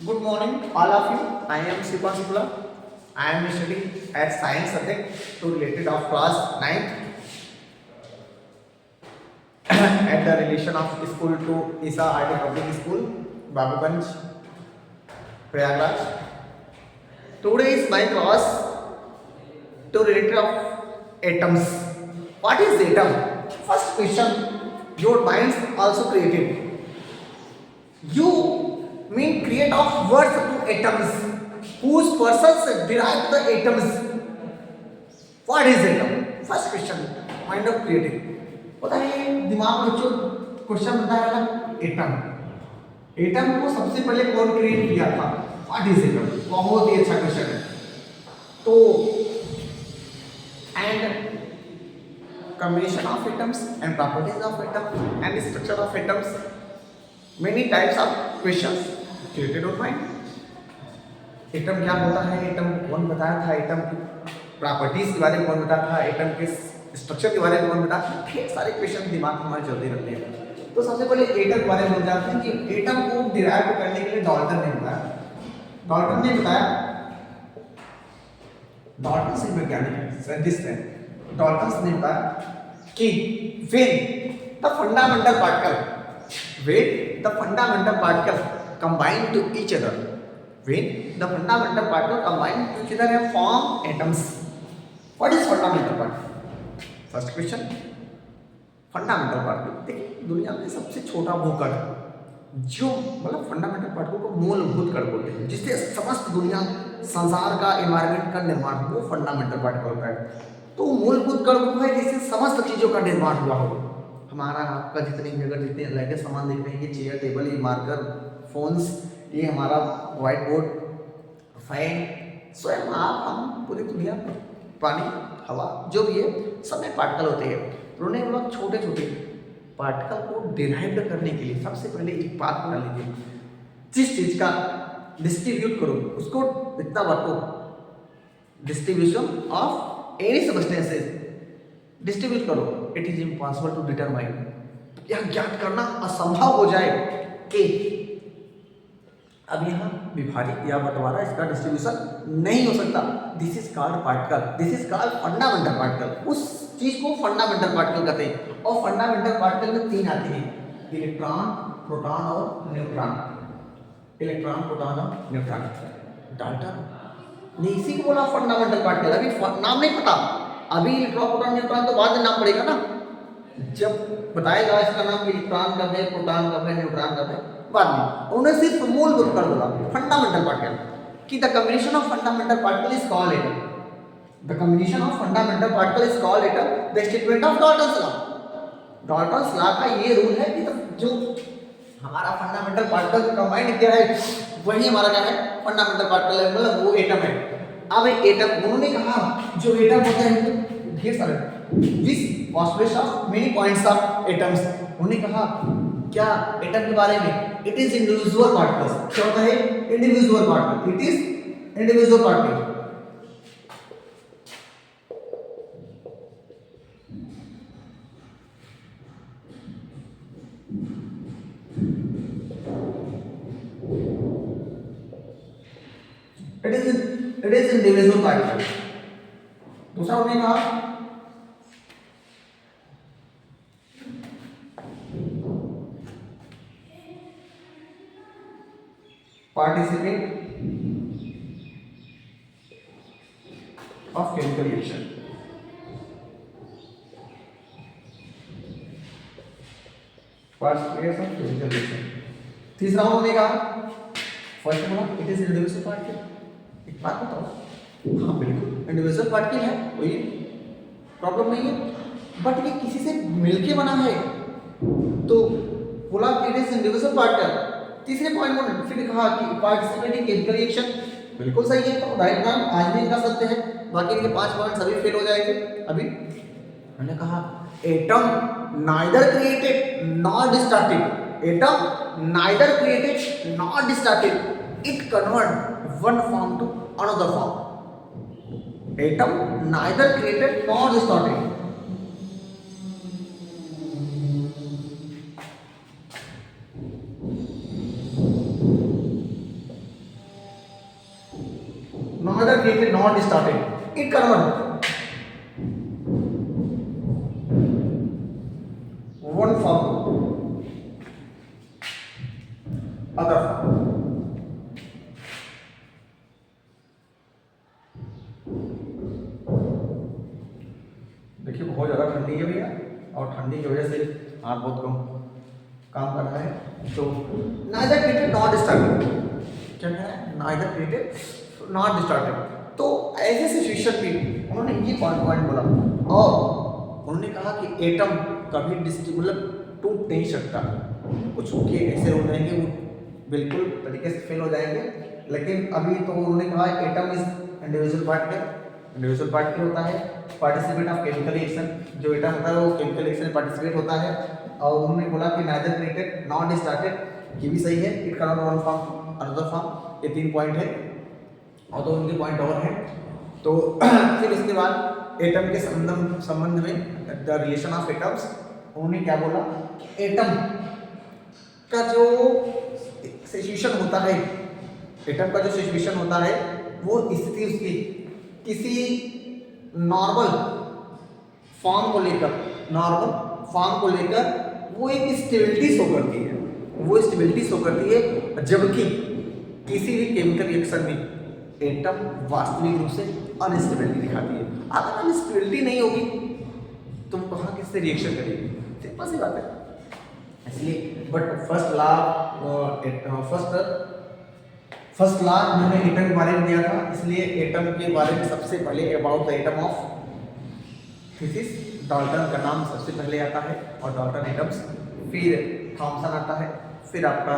Good morning, all of you. I am Sipan Sukla. I am studying at science subject to related of class 9th at the relation of school to Isa RT Public School, Babuganj, Prayagraj. Today is my class to related of atoms. What is atom? First question your minds also created. You mean create of words to atoms whose persons derive the atoms. What is atom? First question mind of creating. पता है दिमाग में जो question बनता है ना atom atom को सबसे पहले कौन क्रिएट किया था व्हाट इज एटम बहुत ही अच्छा क्वेश्चन है तो and combination of atoms and properties of atom and structure of atoms many types of questions created on mind atom क्या होता है एटम कौन बताया था एटम की प्रॉपर्टीज के बारे में कौन बताया था एटम के स्ट्रक्चर के बारे में कौन बताया था ढेर सारे क्वेश्चन दिमाग में हमारे चलते रहते हैं तो सबसे पहले एटम के बारे में जानते हैं कि एटम को डिराइव करने के लिए डाल्टन ने बताया डाल्टन से वैज्ञानिक साइंटिस्ट है डाल्टन ने बताया कि when the fundamental particle combine to each other and form atoms. What is fundamental particle? First question. Fundamental particle देखिए दुनिया में सबसे छोटा वो कण जो मतलब फंडामेंटल पार्टिकल को मूलभूत कण बोलते हैं जिससे समस्त दुनिया संसार का एनवायरनमेंट का निर्माण वो फंडामेंटल पार्टिकल होता है तो मूलभूत कण वो है जिससे समस्त चीजों का निर्माण हुआ हो हमारा आपका जितने जगह जितने अलग सामान देख रहे हैं ये चेयर टेबल ये मार्कर फोन्स ये हमारा व्हाइट बोर्ड फैन स्वयं आप हम पूरी दुनिया पानी हवा जो भी है सब में पार्टिकल होते हैं उन्होंने हम लोग छोटे छोटे पार्टिकल को डिराइव करने के लिए सबसे पहले एक बात बना लीजिए जिस चीज का डिस्ट्रीब्यूट करो उसको इतना बांटो distribution of any substances distribute करो it is impossible to determine यह ज्ञात करना असंभव हो जाए कि अब यहाँ विभाजित या बंटवारा इसका डिस्ट्रीब्यूशन नहीं हो सकता this is called particle this is called fundamental particle उस चीज को फंडामेंटल पार्टिकल कहते हैं और फंडामेंटल पार्टिकल में तीन आते हैं इलेक्ट्रॉन प्रोटॉन और न्यूट्रॉन इलेक्ट्रॉन प्रोटॉन और न्यूट्रॉन डाल्टन ने इसी को बोला फंडामेंटल पार्टिकल अभी नाम नहीं पता अभी इलेक्ट्रॉन प्रोटॉन न्यूट्रॉन तो बाद में नाम पड़ेगा ना जब बताएगा इसका नाम इलेक्ट्रॉन कब है प्रोटॉन कब है न्यूट्रॉन कब है बाद में उन्होंने सिर्फ मूलभूत कर बोला फंडामेंटल पार्टिकल कि the combination of fundamental particle is called atom the combination of fundamental particle is called atom the statement of Dalton's law का ये रूल है कि जो हमारा फंडामेंटल पार्टिकल कंबाइंड किया है वही हमारा क्या है फंडामेंटल पार्टिकल है मतलब वो एटम है अब एटम उन्होंने कहा जो एटम होते हैं ढेर सारे this constitution of many points of atoms उन्होंने कहा क्या एटम के बारे में इट इज इंडिविजुअल पार्टिकल्स क्या होता है individual particle it is individual particle it is indivisible particle दूसरा उन्होंने कहा participant of chemical reaction participants of chemical reaction तीसरा उन्होंने कहा फर्स्ट बोला इट इज इंडिविजुअल पार्टिकल एक बात बताओ हाँ बिल्कुल इंडिविजुअल पार्टिकल है कोई प्रॉब्लम नहीं है बट ये किसी से मिलके बना है तो बोला इट इज इंडिविजुअल पार्टिकल तीसरे पॉइंट में फिर कहा कि पार्टिसिपेटिंग केमिकल रिएक्शन बिल्कुल सही है तो राइट नाम आज भी कर सकते हैं बाकी इनके 5 पॉइंट्स अभी फेल हो जाएंगे अभी मैंने कहा atom neither created not destroyed atom neither created not destroyed it convert one form to another form atom neither created not destroyed another created not started it convert one form other form. देखिए बहुत ज़्यादा ठंडी है भैया और ठंडी की वजह से हाथ बहुत कम काम कर रहा है। तो नाइदर क्रिएटेड नॉट स्टार्टेड, क्या कह रहा है, नाइदर क्रिएटेड नॉट स्टार्टेड। तो ऐसे सिचुएशन पे उन्होंने ये पॉइंट बोला और उन्होंने कहा कि एटम कभी मतलब टूट नहीं सकता। कुछ के ऐसे हो जाएंगे वो बिल्कुल तरीके से फेल हो जाएंगे, लेकिन अभी तो उन्होंने कहा atom is individual particle. Individual particle होता है पार्टिसिपेट ऑफ केमिकल रिएक्शन, जो एटम होता है वो केमिकल रिएक्शन में पार्टिसिपेट होता है। और उन्होंने बोला कि नाइदर क्रिएटेड नॉट स्टार्टेड, ये भी सही है, it can not one form another form. ये 3 पॉइंट है और तो उनके पॉइंट और हैं। तो फिर उसके बाद एटम के संबंध में द रिलेशन ऑफ एटम्स, उन्होंने क्या बोला कि एटम का जो सिचुएशन होता है, एटम का जो सिचुएशन होता है वो स्थिति उसकी किसी नॉर्मल फॉर्म को लेकर वो एक स्टेबिलिटी शो करती है, वो स्टेबिलिटी शो करती है। जबकि किसी भी केमिकल रिएक्शन में एटम वास्तविक रूप से अनस्टेबिलिटी दिखाती है। अगर अनस्टेबिलिटी नहीं होगी तो कहाँ किससे रिएक्शन करेगी, सिंपल सी बात है। इसलिए बट फर्स्ट लॉ मैंने एटम के बारे में दिया था, इसलिए एटम के बारे में सबसे पहले about the atom of thesis Dalton का नाम सबसे पहले आता है और डाल्टन एटम्स, फिर थॉमसन आता है, फिर आपका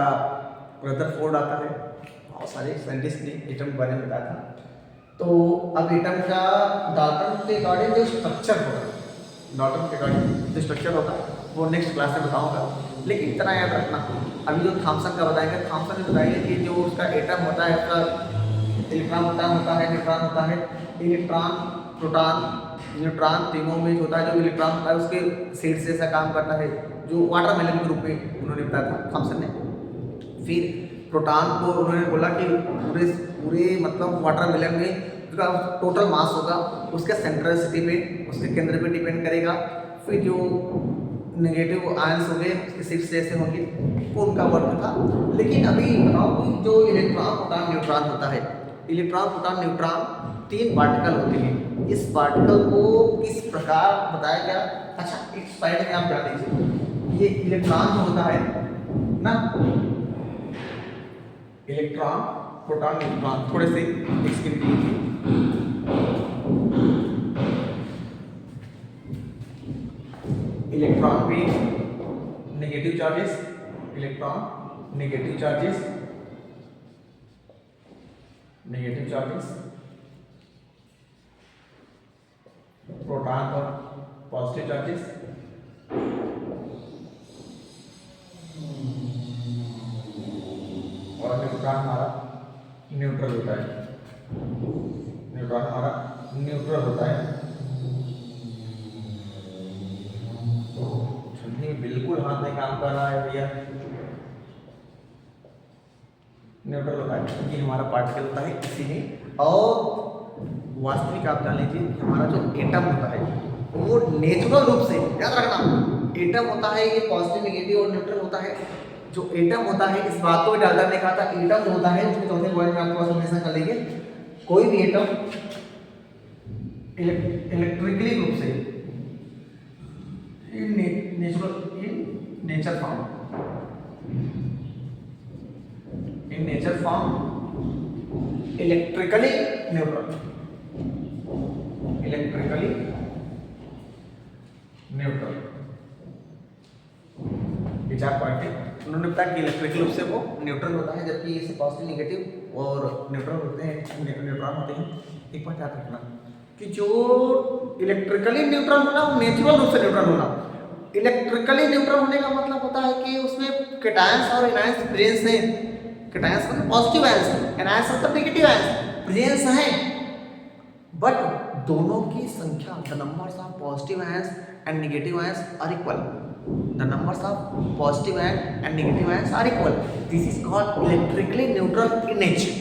रदरफोर्ड आता है। बहुत सारे साइंटिस्ट ने एटम के बारे में बताया था। तो अब एटम का डाल्टन के अकॉर्डिंग जो स्ट्रक्चर होगा, डाल्टन के अकॉर्डिंग जो स्ट्रक्चर होगा वो नेक्स्ट क्लास में बताऊंगा। लेकिन इतना याद रखना, अभी जो थॉमसन का बताएंगे, थॉमसन ने बताएंगे कि जो उसका एटम होता है, उसका इलेक्ट्रॉन होता है, न्यूट्रॉन होता है। इलेक्ट्रॉन, प्रोटॉन, न्यूट्रॉन तीनों में होता है। जो इलेक्ट्रॉन होता है उसके सेट से ऐसा काम करता है, जो वाटरमेलन के रूप में उन्होंने बताया था थॉमसन ने। फिर प्रोटॉन को उन्होंने बोला कि पूरे मतलब वाटरमेलन में उसका टोटल मास होगा उसके सेंट्रलिसिटी पे, उसके केंद्र पे डिपेंड करेगा। फिर जो नेगेटिव आयंस हो गए उसके सिक्स जैसे होंगे, वो उनका वर्क था। लेकिन अभी बताओ कि जो इलेक्ट्रॉन, प्रोटॉन, न्यूट्रॉन होता है, इलेक्ट्रॉन, प्रोटॉन, न्यूट्रॉन 3 पार्टिकल होते हैं। इस पार्टिकल को किस प्रकार बताया गया? अच्छा, इस साइड में आप जान लीजिए, ये इलेक्ट्रॉन जो होता है ना, इलेक्ट्रॉन, प्रोटॉन, न्यूट्रॉन, थोड़े से स्क्रीन कीजिए। इलेक्ट्रॉन पे negative charges, electron negative charges, negative charges, proton पर पॉजिटिव चार्जेस, और न्यूट्रॉन हमारा न्यूट्रल होता है। न्यूट्रॉन हमारा न्यूट्रल होता है। बिल्कुल हाथ नहीं काम कर रहा है भैया, न्यूट्रल होता है, ये हमारा पार्टिकल होता है इसी में। और वास्तविक आप जान लीजिए कि हमारा जो एटम होता है वो नेचुरल रूप से, याद रखना, एटम होता है ये पॉजिटिव, नेगेटिव और न्यूट्रल होता है। जो एटम होता है, इस बात को भी डाल्टन ने कहा था, एटम जो होता है उसके चौथे पॉइंट में आपके पास हमेशा कर लेंगे, कोई भी एटम इलेक्ट्रिकली रूप से in nature form electrically neutral, electrically neutral, विचार पॉइंट है। उन्होंने बताया कि इलेक्ट्रिकल रूप से वो न्यूट्रल होता है, जबकि इससे पॉजिटिव, नेगेटिव और न्यूट्रल होते हैं, न्यूट्रॉन होते हैं। एक बात याद रखना कि जो इलेक्ट्रिकली न्यूट्रल होना वो नेचुरल रूप से न्यूट्रल होना। इलेक्ट्रिकली न्यूट्रल होने का मतलब होता है कि उसमें कैटायंस और एनायंस प्रेजेंस हैं। कैटायंस मतलब पॉजिटिव आयंस, एनायंस मतलब नेगेटिव आयंस प्रेजेंस हैं, बट दोनों की संख्या, the numbers of positive ions and negative ions are equal. The numbers of positive and negative ions are equal. This is called electrically neutral in nature.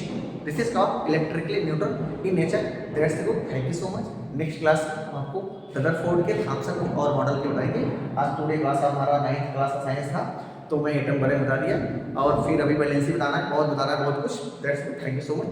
This is called electrically neutral in nature. That's good, thank you so much. Next class हम आपको Rutherford के Thompson और model के बताएंगे। आज today class हमारा 9th class का science था, तो मैं एटम बारे में बता दिया और फिर अभी वैलेंसी बताना है, बहुत बताना है, बहुत कुछ। That's good, thank you so much.